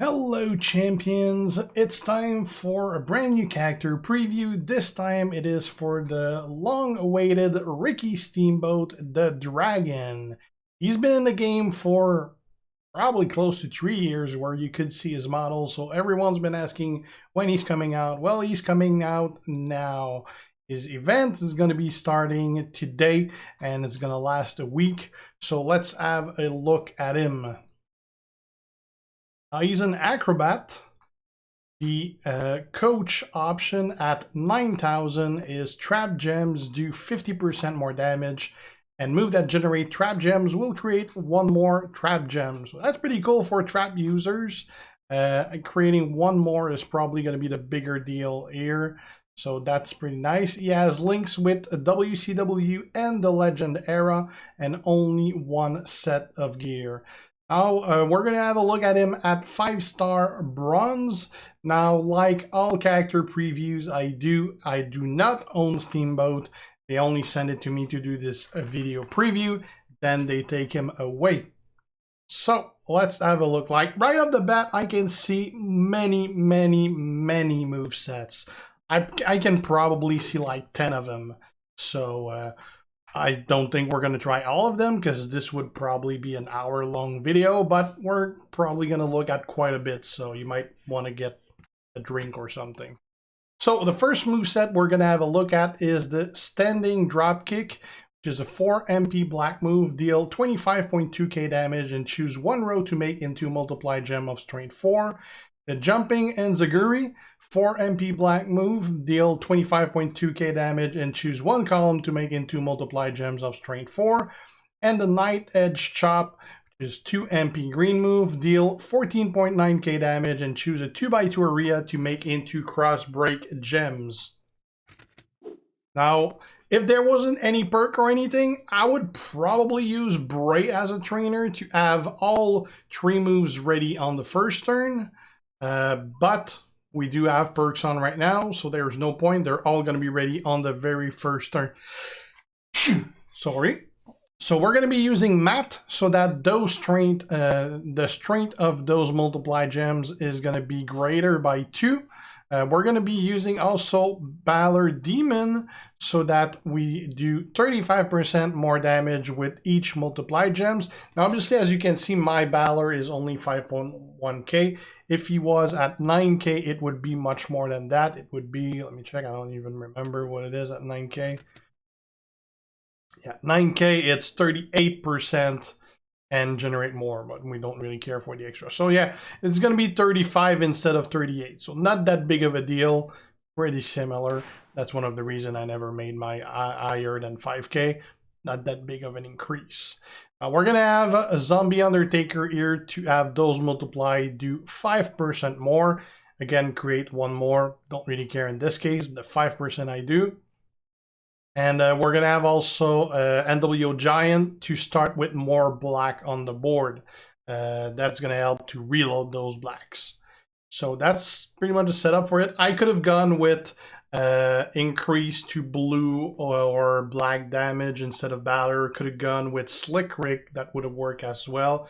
Hello champions, it's time for a brand new character preview. This time it is for the long-awaited Ricky Steamboat, the Dragon. He's been in the game for probably close to 3 years where you could see his model, so everyone's been asking when he's coming out. Well, he's coming out now. His event is going to be starting today and it's going to last a week, so let's have a look at him. He's an acrobat. The coach option at 9,000 is trap gems do 50% more damage, and move that generate trap gems will create one more trap gem. So that's pretty cool for trap users. Creating one more is probably going to be the bigger deal here. So that's pretty nice. He has links with WCW and the Legend era and only one set of gear. Now, we're going to have a look at him at 5-star bronze. Now, like all character previews I do not own Steamboat. They only send it to me to do this video preview, then they take him away. So, let's have a look. Like, right off the bat, I can see many movesets. I can probably see like 10 of them. So, I don't think we're going to try all of them because this would probably be an hour-long video, but we're probably going to look at quite a bit, so you might want to get a drink or something. So the first moveset we're going to have a look at is the Standing Dropkick, which is a 4 MP black move, deal 25.2k damage and choose one row to make into multiply gem of strength 4. The Jumping Enziguri, 4 MP black move, deal 25.2k damage and choose one column to make into multiply gems of strength 4. And the Night Edge Chop, which is 2 MP green move, deal 14.9k damage and choose a 2x2 area to make into cross break gems. Now, if there wasn't any perk or anything, I would probably use Bray as a trainer to have all 3 moves ready on the first turn. But we do have perks on right now, so there's no point. They're all going to be ready on the very first turn. Sorry. So we're going to be using Matt so that those strength, the strength of those multiply gems is going to be greater by 2. We're going to be using also Balor Demon so that we do 35% more damage with each multiply gems. Now, obviously, as you can see, my Balor is only 5.1k. If he was at 9k, it would be much more than that. It would be, let me check, I don't even remember what it is at 9k. Yeah, 9k, it's 38%. And generate more, but we don't really care for the extra. So yeah, it's going to be 35 instead of 38. So not that big of a deal, pretty similar. That's one of the reasons I never made my higher than 5k. Not that big of an increase. We're going to have a Zombie Undertaker here to have those multiply do 5% more. Again, create one more. Don't really care in this case, the 5% I do. And we're going to have also NWO Giant to start with more black on the board. That's going to help to reload those blacks. So that's pretty much the setup for it. I could have gone with increase to blue or black damage instead of Balor. Could have gone with Slick Rick. That would have worked as well.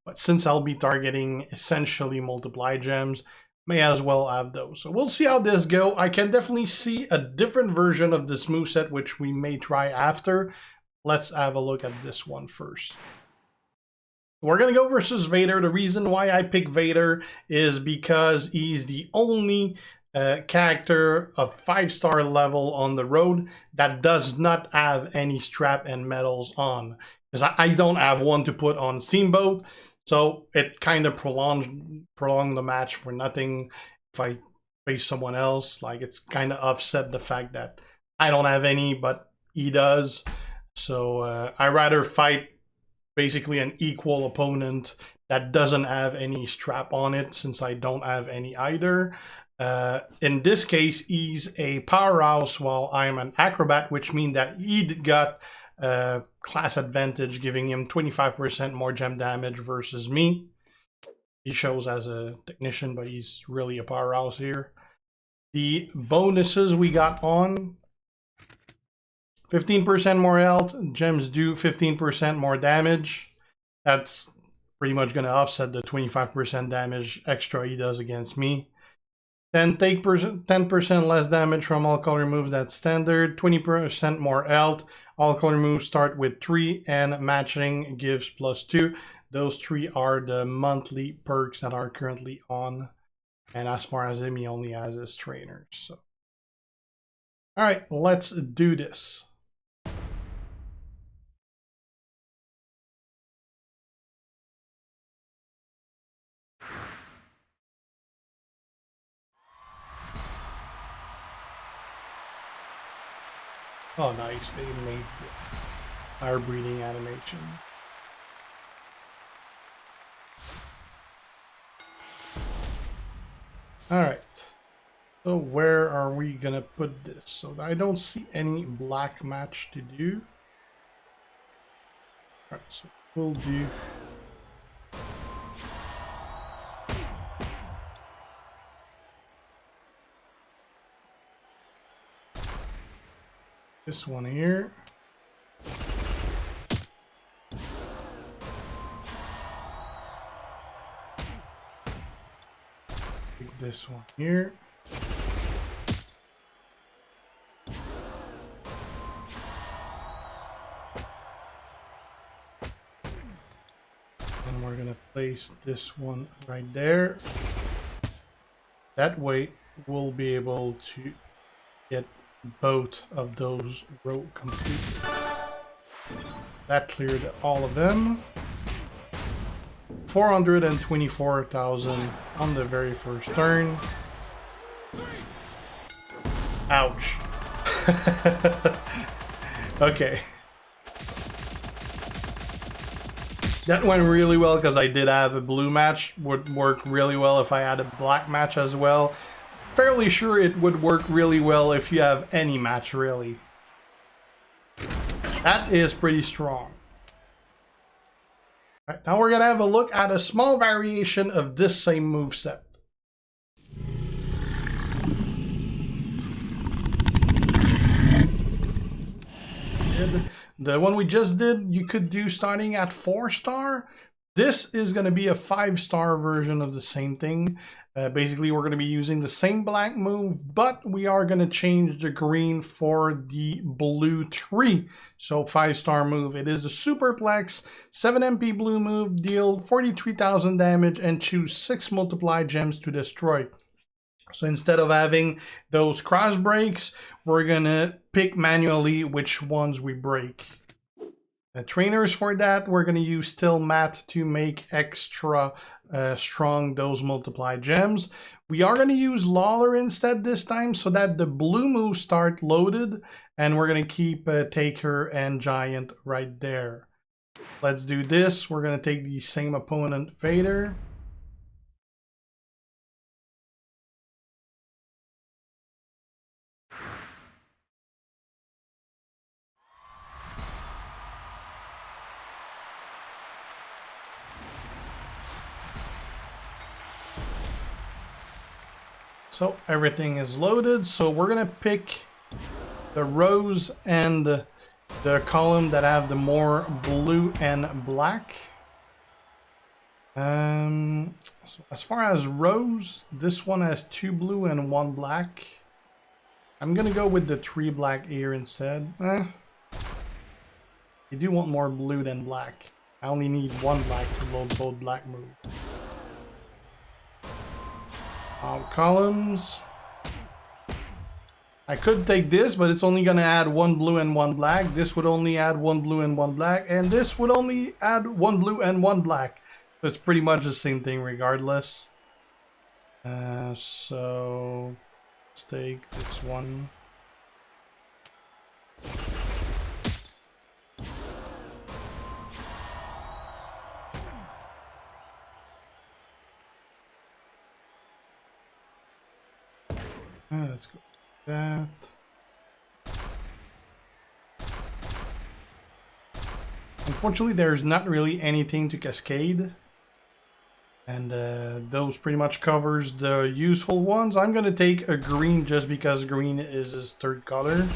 But since I'll be targeting essentially multiply gems, may as well have those. So we'll see how this go. I can definitely see a different version of this moveset, which we may try after. Let's have a look at this one first. We're going to go versus Vader. The reason why I pick Vader is because he's the only character of 5-star level on the road that does not have any strap and medals on. Because I don't have one to put on Steamboat. So it kind of prolonged the match for nothing. If I face someone else, like it's kind of offset the fact that I don't have any, but he does. So I rather fight basically an equal opponent that doesn't have any strap on it, since I don't have any either. In this case, he's a powerhouse while I'm an acrobat, which means that he got class advantage, giving him 25% more gem damage versus me. He shows as a technician, but he's really a powerhouse here. The bonuses we got on: 15% more health, gems do 15% more damage. That's pretty much going to offset the 25% damage extra he does against me. Then take 10% less damage from all color moves, that's standard. 20% more health. All color moves start with 3 and matching gives +2. Those 3 are the monthly perks that are currently on. And as far as him, he only has his trainers. So. Alright, let's do this. Oh, nice. They made the fire breathing animation. Alright. So where are we gonna put this? So I don't see any black match to do. Alright, so we'll do... this one here. Take this one here. And we're gonna place this one right there. That way we'll be able to get both of those rows completed. That cleared all of them. 424,000 on the very first turn. Ouch. Okay. That went really well because I did have a blue match. Would work really well if I had a black match as well. Fairly sure it would work really well if you have any match, really. That is pretty strong. All right, now we're gonna have a look at a small variation of this same moveset. The one we just did, you could do starting at 4-star. This is going to be a 5-star version of the same thing. Basically, we're going to be using the same black move, but we are going to change the green for the blue tree. So 5-star move. It is a superplex, 7 MP blue move, deal 43,000 damage, and choose 6 multiply gems to destroy. So instead of having those cross breaks, we're going to pick manually which ones we break. Trainers for that, we're going to use still matte to make extra strong those multiply gems. We are going to use Lawler instead this time so that the blue moves start loaded, and we're going to keep Taker and Giant right there. Let's do this. We're going to take the same opponent, Vader. So everything is loaded, so we're gonna pick the rows and the column that have the more blue and black. So as far as rows, this one has 2 blue and 1 black. I'm gonna go with the 3 black here instead. You do want more blue than black. I only need 1 black to load both black moves. Columns. I could take this, but it's only gonna add 1 blue and 1 black. This would only add 1 blue and 1 black, and this would only add 1 blue and 1 black. So it's pretty much the same thing regardless. So let's take this one. Let's go with that. Unfortunately, there's not really anything to cascade. And those pretty much covers the useful ones. I'm going to take a green just because green is his 3rd color.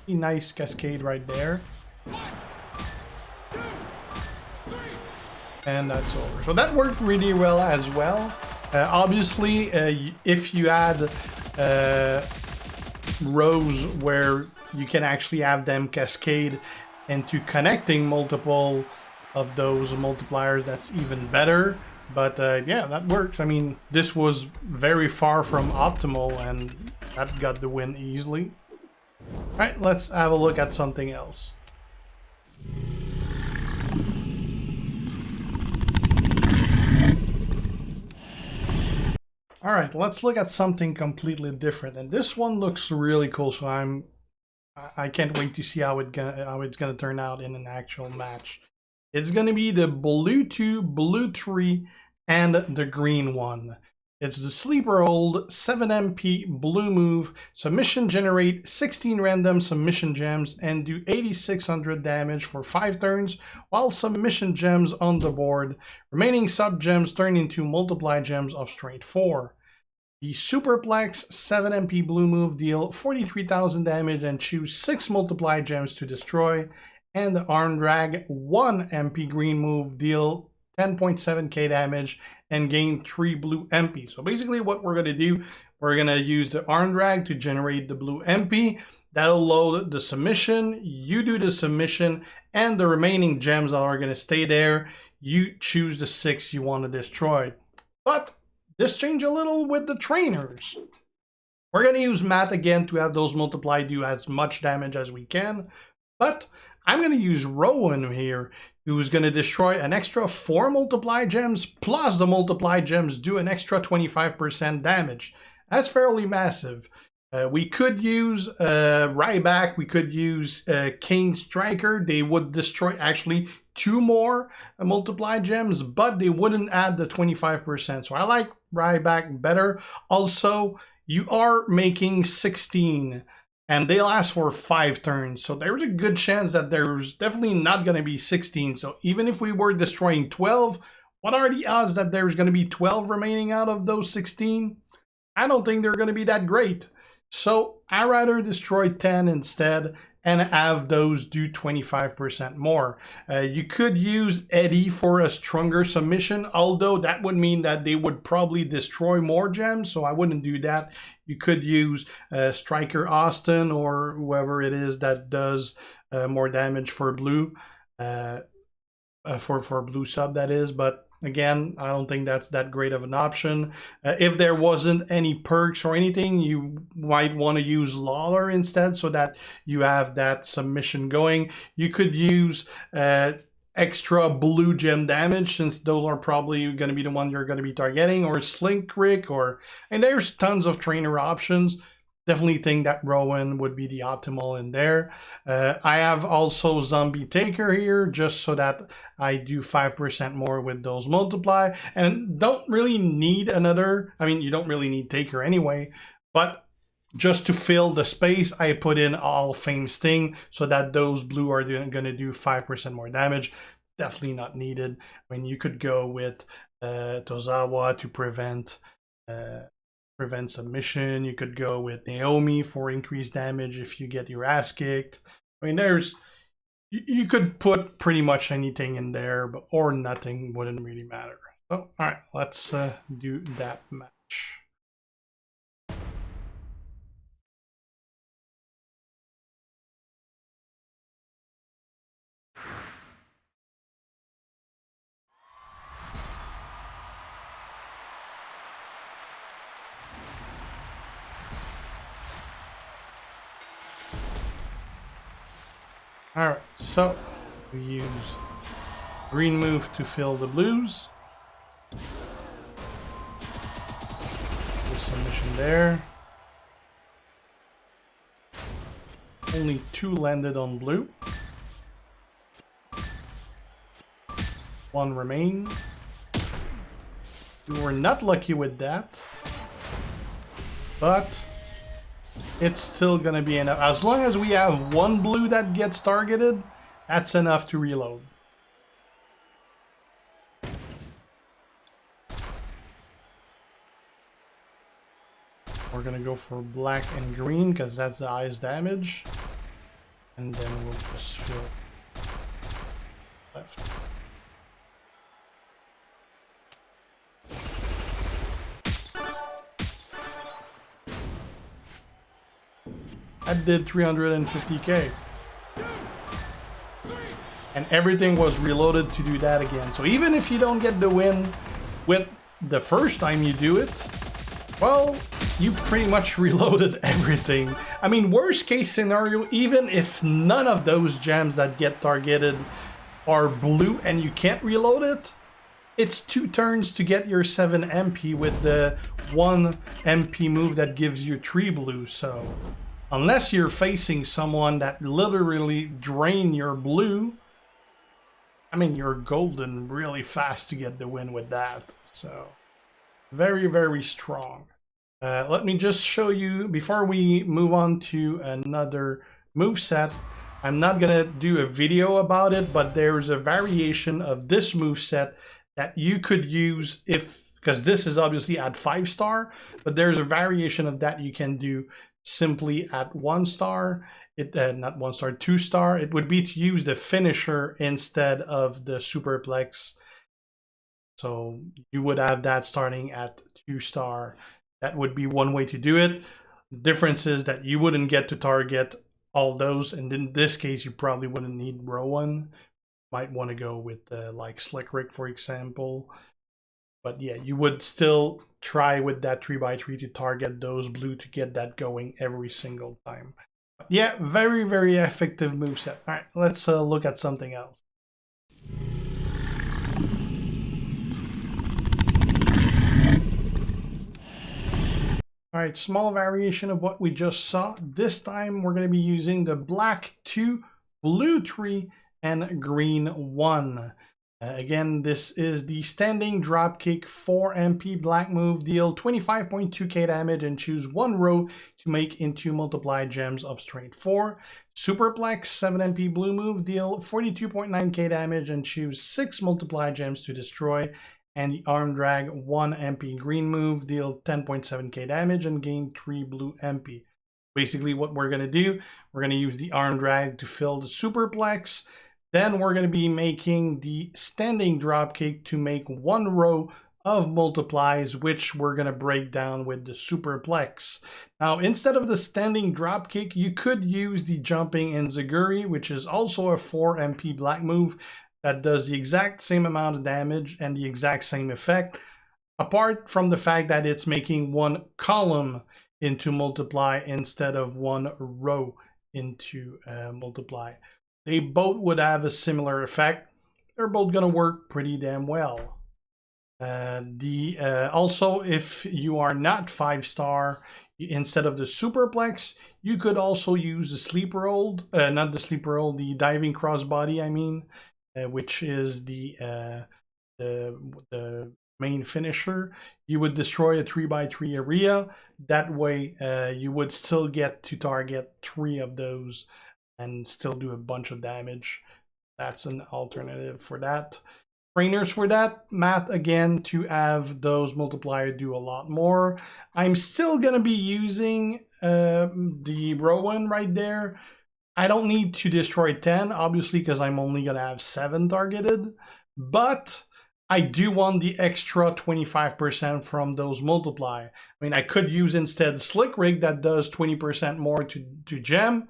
Nice cascade right there. And that's over. So that worked really well as well. Obviously, if you add rows where you can actually have them cascade into connecting multiple of those multipliers, that's even better. But yeah, that works. I mean, this was very far from optimal, and that got the win easily. All right, let's have a look at something else. All right, let's look at something completely different, and this one looks really cool. So I can't wait to see how it's gonna turn out in an actual match. It's gonna be the blue 2, blue 3, and the green 1. It's the sleeper hold, 7 MP, blue move, submission generate 16 random submission gems and do 8600 damage for 5 turns while submission gems on the board. Remaining sub gems turn into multiply gems of strength 4. The Superplex 7 MP blue move deal 43,000 damage and choose 6 multiply gems to destroy. And the Arm Drag 1 MP green move deal 10.7k damage and gain 3 blue MP. So basically what we're going to do, we're going to use the Arm Drag to generate the blue MP. That'll load the submission, you do the submission, and the remaining gems that are going to stay there, you choose the 6 you want to destroy. But this changed a little with the trainers. We're going to use Matt again to have those multiply do as much damage as we can, but I'm going to use Rowan here, who's going to destroy an extra 4 multiply gems, plus the multiply gems do an extra 25% damage. That's fairly massive. We could use Ryback, we could use King Striker. They would destroy actually 2 more multiply gems, but they wouldn't add the 25%. So I like Ryback better. Also, you are making 16. And they last for 5 turns, so there's a good chance that there's definitely not going to be 16. So even if we were destroying 12, what are the odds that there's going to be 12 remaining out of those 16? I don't think they're going to be that great. So I'd rather destroy 10 instead and have those do 25% more. You could use Eddie for a stronger submission, although that would mean that they would probably destroy more gems, so I wouldn't do that. You could use Striker Austin or whoever it is that does more damage for blue, for blue sub, that is, but again, I don't think that's that great of an option. If there wasn't any perks or anything, you might want to use Lawler instead so that you have that submission going. You could use extra blue gem damage, since those are probably going to be the one you're going to be targeting, or Slink Rick, and there's tons of trainer options. Definitely think that Rowan would be the optimal in there. I have also Zombie Taker here, just so that I do 5% more with those multiply. And don't really need another, I mean, you don't really need Taker anyway, but just to fill the space, I put in All Fame Sting, so that those blue are going to do 5% more damage. Definitely not needed. I mean, you could go with Tozawa to prevent submission. You could go with Naomi for increased damage if you get your ass kicked. I mean, you could put pretty much anything in there, or nothing, wouldn't really matter. So, all right, let's do that match. Alright, so we use green move to fill the blues. The submission there. Only 2 landed on blue. 1 remain. We were not lucky with that, but it's still gonna be enough. As long as we have 1 blue that gets targeted, that's enough to reload. We're gonna go for black and green because that's the highest damage. And then we'll just fill left. I did 350k. And everything was reloaded to do that again. So even if you don't get the win with the first time you do it, well, you pretty much reloaded everything. I mean, worst case scenario, even if none of those gems that get targeted are blue and you can't reload it, it's 2 turns to get your 7 MP with the 1 MP move that gives you 3 blue. So unless you're facing someone that literally drain your blue, I mean, you're golden really fast to get the win with that. So very, very strong. Let me just show you, before we move on to another moveset, I'm not gonna do a video about it, but there's a variation of this moveset that you could use if, because this is obviously at 5-star, but there's a variation of that you can do simply at 1-star. Not 1-star, 2-star. It would be to use the finisher instead of the superplex. So you would have that starting at 2-star. That would be one way to do it. The difference is that you wouldn't get to target all those, and in this case you probably wouldn't need Rowan. Might want to go with like Slick Rick, for example. But yeah, you would still try with that 3x3 to target those blue to get that going every single time. But yeah, very, very effective moveset. All right, let's look at something else. All right, small variation of what we just saw. This time we're going to be using the black 2, blue 3, and green 1. Again, this is the standing dropkick 4 MP black move. Deal 25.2k damage and choose 1 row to make into multiply gems of strength 4. Superplex 7 MP blue move. Deal 42.9k damage and choose 6 multiply gems to destroy. And the arm drag 1 MP green move. Deal 10.7k damage and gain 3 blue MP. Basically what we're going to do, we're going to use the arm drag to fill the superplex. Then we're going to be making the standing dropkick to make 1 row of multiplies, which we're going to break down with the superplex. Now, instead of the standing dropkick, you could use the jumping enziguri, which is also a 4 MP black move that does the exact same amount of damage and the exact same effect, apart from the fact that it's making 1 column into multiply instead of 1 row into multiply. They both would have a similar effect. They're both going to work pretty damn well. Also, if you are not 5-star, instead of the superplex, you could also use the sleep roll, not the sleep roll, the diving crossbody, I mean, which is the main finisher. You would destroy a 3x3 area. That way, you would still get to target 3 of those and still do a bunch of damage. That's an alternative for that. Trainers for that, Matt, again, to have those multipliers do a lot more. I'm still going to be using the Rowan right there. I don't need to destroy 10, obviously, because I'm only going to have 7 targeted. But I do want the extra 25% from those multiply. I mean, I could use instead Slick Rig that does 20% more to gem,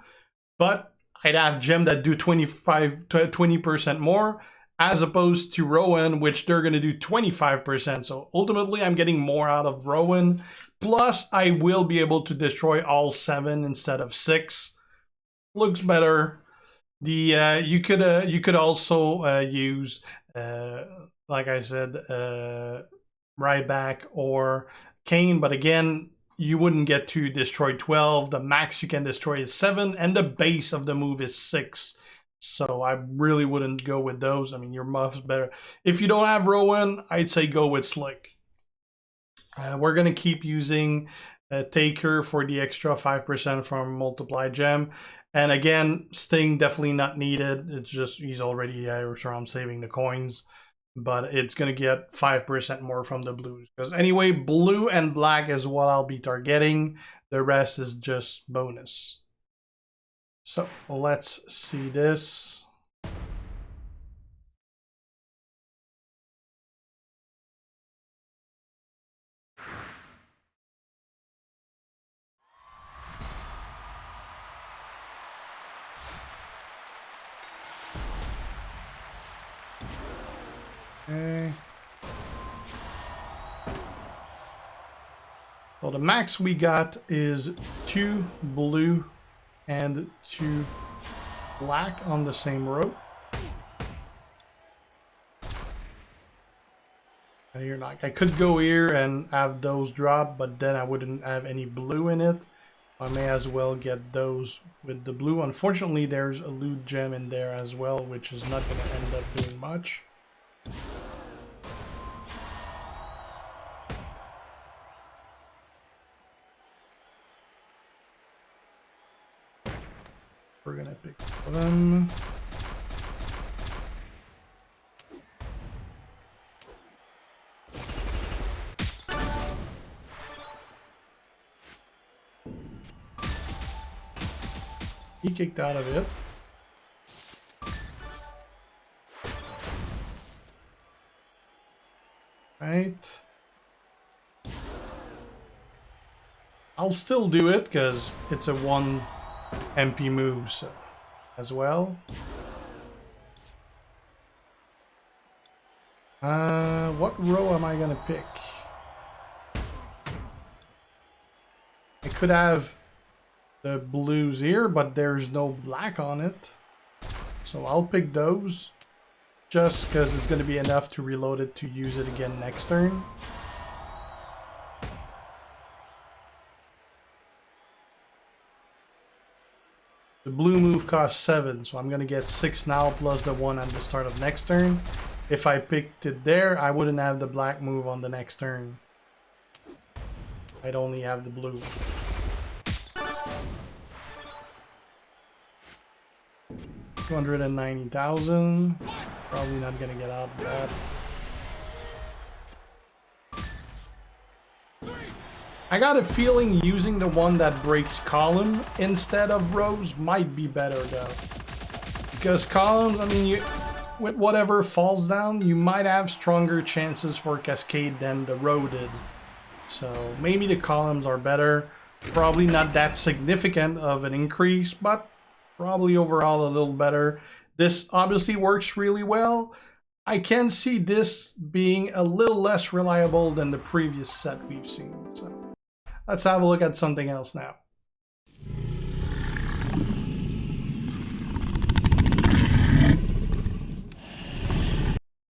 but I'd have gem that do 20% more, as opposed to Rowan, which they're going to do 25%. So ultimately, I'm getting more out of Rowan. Plus, I will be able to destroy all 7 instead of 6. Looks better. You could also use, like I said, Ryback or Kane, but again, you wouldn't get to destroy 12. The max you can destroy is 7, and the base of the move is 6. So I really wouldn't go with those. I mean, you're much better. If you don't have Rowan, I'd say go with Slick. We're going to keep using Taker for the extra 5% from Multiply Gem. And again, Sting definitely not needed. It's just he's already I'm saving the coins. But it's going to get 5% more from the blues. Because anyway, blue and black is what I'll be targeting. The rest is just bonus. So let's see this. Okay. So the max we got is 2 blue and 2 black on the same row. And you're like, I could go here and have those drop, but then I wouldn't have any blue in it. I may as well get those with the blue. Unfortunately, there's a loot gem in there as well, which is not going to end up doing much. We're gonna pick them. He kicked out of it. Right. I'll still do it because it's a 1 MP move, so as well. What row am I gonna pick? I could have the blues here, but there's no black on it. So I'll pick those just because it's gonna be enough to reload it to use it again next turn. The blue move costs 7, so I'm going to get 6 now plus the 1 at the start of next turn. If I picked it there, I wouldn't have the black move on the next turn. I'd only have the blue. $290,000. Probably not going to get out of that. I got a feeling using the one that breaks column instead of rows might be better though. Because columns, I mean, with whatever falls down, you might have stronger chances for cascade than the row did. So maybe the columns are better. Probably not that significant of an increase, but probably overall a little better. This obviously works really well. I can see this being a little less reliable than the previous set we've seen. So let's have a look at something else now.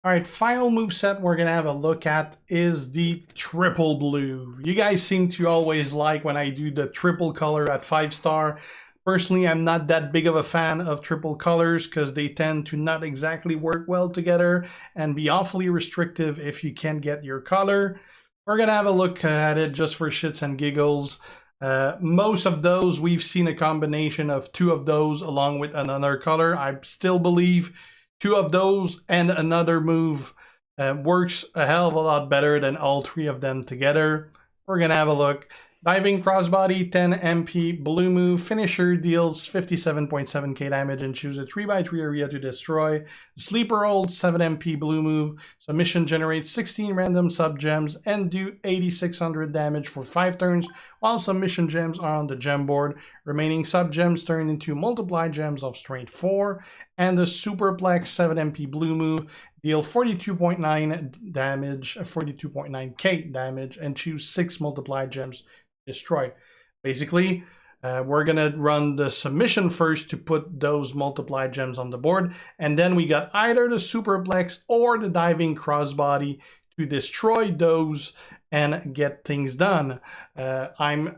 All right, final moveset we're gonna have a look at is the triple blue. You guys seem to always like when I do the triple color at 5-star. Personally, I'm not that big of a fan of triple colors because they tend to not exactly work well together and be awfully restrictive if you can't get your color. We're gonna have a look at it just for shits and giggles. Most of those, we've seen a combination of 2 of those along with another color. I still believe 2 of those and another move works a hell of a lot better than all 3 of them together. We're gonna have a look. Diving Crossbody, 10 MP, blue move. Finisher deals 57.7k damage and choose a 3x3 area to destroy. Sleeper hold, 7 MP, blue move. Submission generates 16 random sub gems and do 8600 damage for 5 turns, while submission gems are on the gem board. Remaining sub gems turn into multiply gems of strength 4. And the Superplex 7 MP blue move deal 42.9 damage, 42.9k damage, and choose 6 multiply gems. Destroy. Basically, we're gonna run the submission first to put those multiply gems on the board, and then we got either the Superplex or the Diving Crossbody to destroy those and get things done. I'm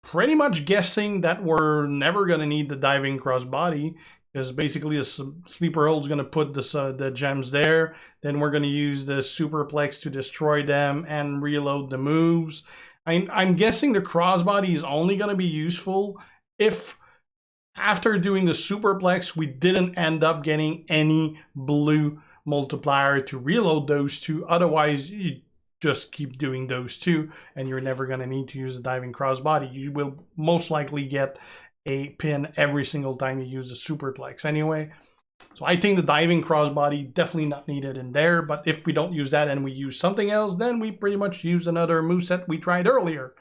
pretty much guessing that we're never gonna need the Diving Crossbody, because basically a sleeper hold is going to put the gems there. Then we're going to use the Superplex to destroy them and reload the moves. I'm guessing the Crossbody is only going to be useful if after doing the Superplex we didn't end up getting any blue multiplier to reload those 2. Otherwise, you just keep doing those 2 and you're never going to need to use the Diving Crossbody. You will most likely get a pin every single time you use the superplex anyway. So I think the diving crossbody definitely not needed in there, but if we don't use that and we use something else, then we pretty much use another moveset we tried earlier.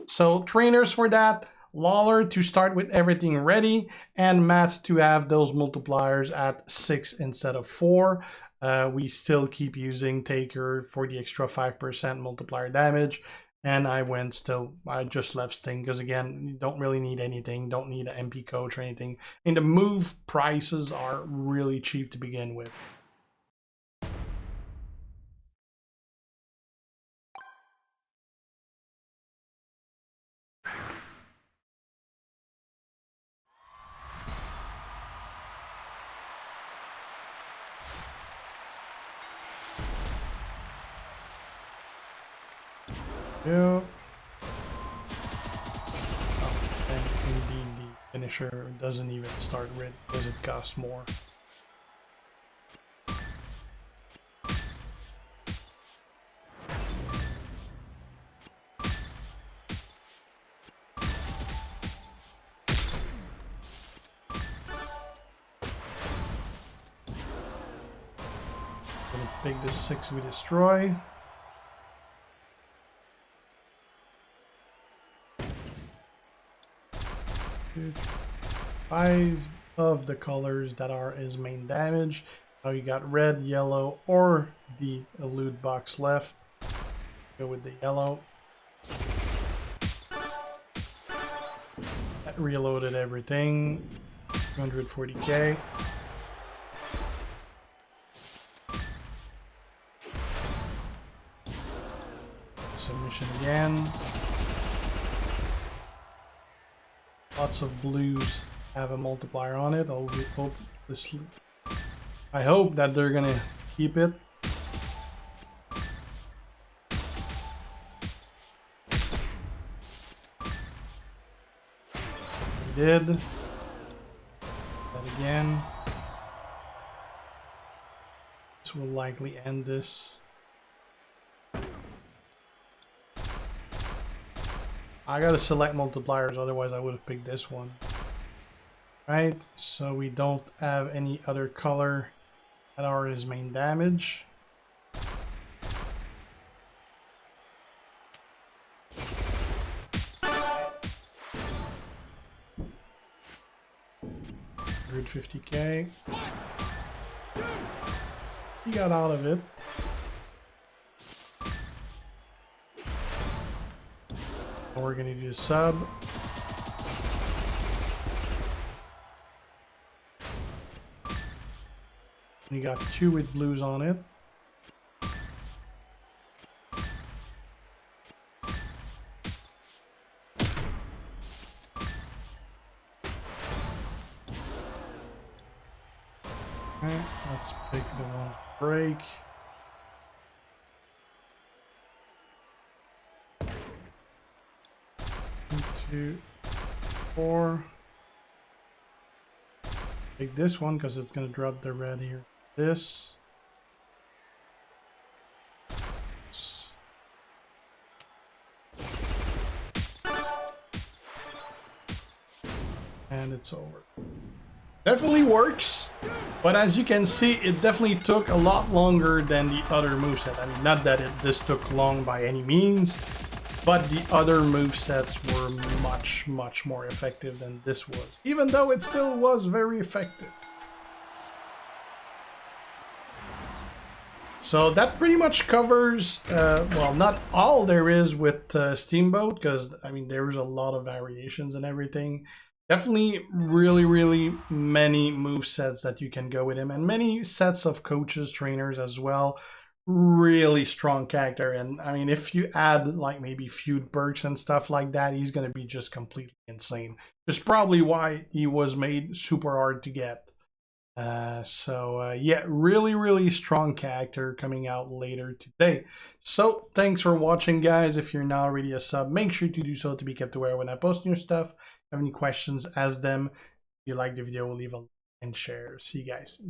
So trainers for that, Lawler to start with everything ready, and Matt to have those multipliers at 6 instead of 4. We still keep using Taker for the extra 5% multiplier damage. And I just left Sting because, again, you don't really need anything. Don't need an MP coach or anything. And the move prices are really cheap to begin with. Yeah. Oh, and indeed the finisher doesn't even start red because it costs more. Gonna pick this 6 we destroy. Five of the colors that are his main damage. Now you got red, yellow, or the loot box left. Go with the yellow. That reloaded everything. 240k. Submission again. Lots of blues have a multiplier on it. I hope that they're gonna keep it. They did. That again. This will likely end this. I gotta select multipliers, otherwise I would have picked this one. Right, so we don't have any other color that are his main damage. $150k. He got out of it. We're gonna do a sub. You got 2 with blues on it. Okay, let's pick the one break. Two, 4. Take this one because it's going to drop the red here. This. And it's over. Definitely works, but as you can see, it definitely took a lot longer than the other moveset. I mean, not that this took long by any means, but the other movesets were much more effective than this was, even though it still was very effective. So that pretty much covers, well, not all there is with Steamboat, because, I mean, there's a lot of variations and everything. Definitely really many movesets that you can go with him, and many sets of coaches, trainers as well. Really strong character, and I mean, if you add like maybe feud perks and stuff like that, he's gonna be just completely insane. That's probably why he was made super hard to get. Yeah, really strong character coming out later today. So thanks for watching, guys. If you're not already a sub, make sure to do so to be kept aware when I post new stuff. If you have any questions, ask them. If you like the video, leave a like and share. See you guys.